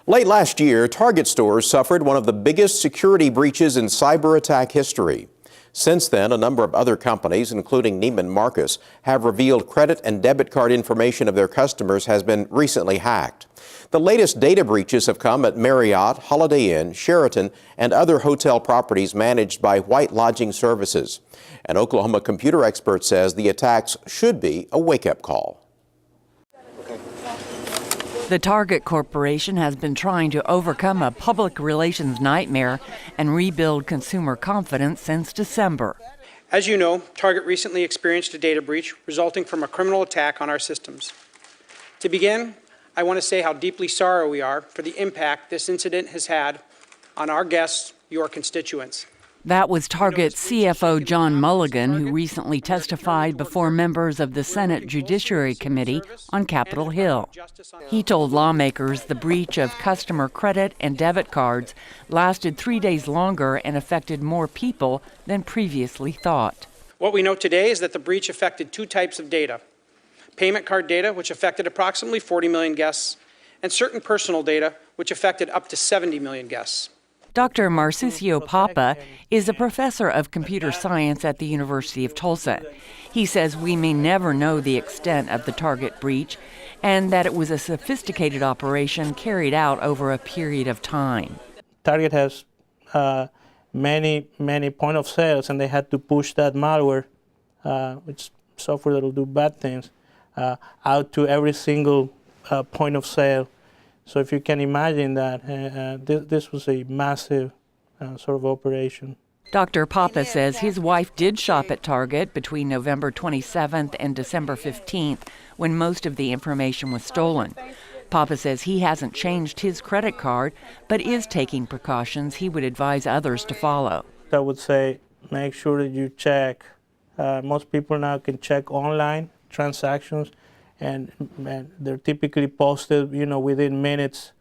Late last year, Target stores suffered one of the biggest security breaches in cyber attack history. Since then, a number of other companies, including Neiman Marcus, have revealed credit and debit card information of their customers has been recently hacked. The latest data breaches have come at Marriott, Holiday Inn, Sheraton, and other hotel properties managed by White Lodging Services. An Oklahoma computer expert says the attacks should be a wake-up call. The Target Corporation has been trying to overcome a public relations nightmare and rebuild consumer confidence since December. As you know, Target recently experienced a data breach resulting from a criminal attack on our systems. To begin, I want to say how deeply sorry we are for the impact this incident has had on our guests, your constituents. That was Target CFO John Mulligan, who recently testified before members of the Senate Judiciary Committee on Capitol Hill. He told lawmakers the breach of customer credit and debit cards lasted 3 days longer and affected more people than previously thought. What we know today is that the breach affected two types of data: payment card data, which affected approximately 40 million guests, and certain personal data, which affected up to 70 million guests. Dr. Marcisio Papa is a professor of computer science at the University of Tulsa. He says we may never know the extent of the Target breach and that it was a sophisticated operation carried out over a period of time. Target has many point of sales, and they had to push that malware, which software that will do bad things, out to every single point of sale. So if you can imagine that, this was a massive sort of operation. Dr. Papa says his wife did shop at Target between November 27th and December 15th, when most of the information was stolen. Papa says he hasn't changed his credit card, but is taking precautions he would advise others to follow. I would say make sure that you check. Most people now can check online transactions, and they're typically posted, within minutes.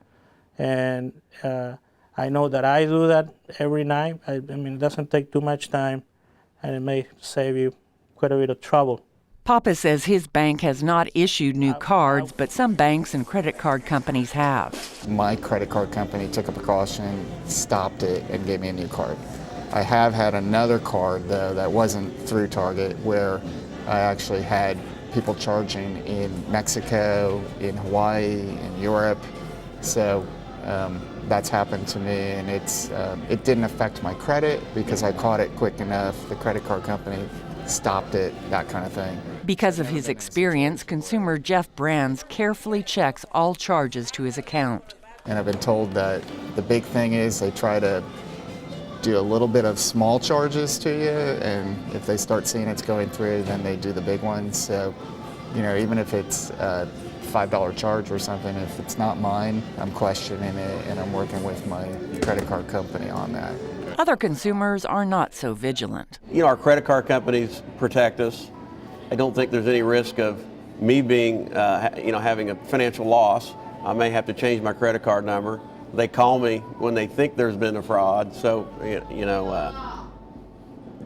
And I know that I do that every night. I mean, it doesn't take too much time, and it may save you quite a bit of trouble. Papa says his bank has not issued new cards, but some banks and credit card companies have. My credit card company took a precaution, stopped it, and gave me a new card. I have had another card, though, that wasn't through Target, where I actually had people charging in Mexico, in Hawaii, in Europe. So that's happened to me, and it didn't affect my credit because I caught it quick enough. The credit card company stopped it, that kind of thing. Because of his experience, consumer Jeff Brands carefully checks all charges to his account. And I've been told that the big thing is they try to do a little bit of small charges to you, and if they start seeing it's going through, then they do the big ones. So, even if it's a $5 charge or something, if it's not mine, I'm questioning it, and I'm working with my credit card company on that. Other consumers are not so vigilant. Our credit card companies protect us. I don't think there's any risk of me being, having a financial loss. I may have to change my credit card number. They call me when they think there's been a fraud, so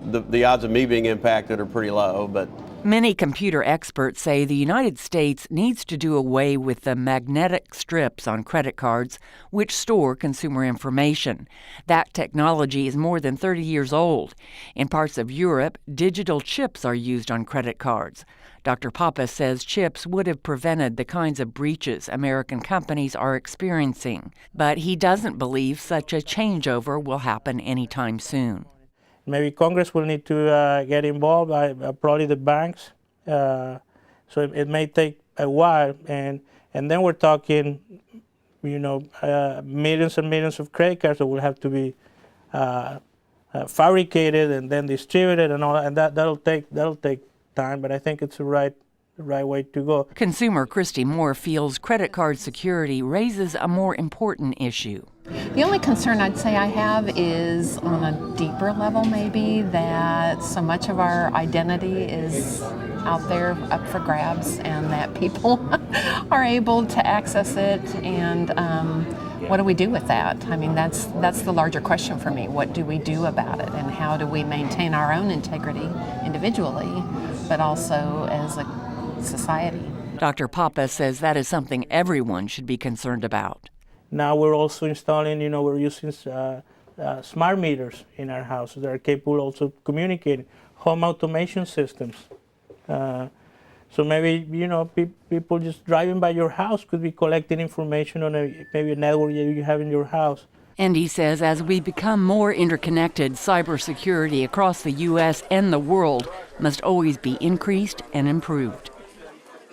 the odds of me being impacted are pretty low. But many computer experts say the United States needs to do away with the magnetic strips on credit cards which store consumer information. That technology is more than 30 years old. In parts of Europe, digital chips are used on credit cards. Dr. Papa says chips would have prevented the kinds of breaches American companies are experiencing, but he doesn't believe such a changeover will happen anytime soon. Maybe Congress will need to get involved, probably the banks. So it may take a while, and then we're talking, millions and millions of credit cards that will have to be fabricated and then distributed and all that, and that'll take time, but I think it's the right way to go. Consumer Christy Moore feels credit card security raises a more important issue. The only concern I'd say I have is on a deeper level, maybe, that so much of our identity is out there up for grabs, and that people are able to access it, and what do we do with that? I mean, that's the larger question for me. What do we do about it, and how do we maintain our own integrity individually, but also as a society? Dr. Papa says that is something everyone should be concerned about. Now we're also installing, we're using smart meters in our houses that are capable also of communicating. Home automation systems. So maybe, people just driving by your house could be collecting information on maybe a network that you have in your house. And he says as we become more interconnected, cybersecurity across the U.S. and the world must always be increased and improved.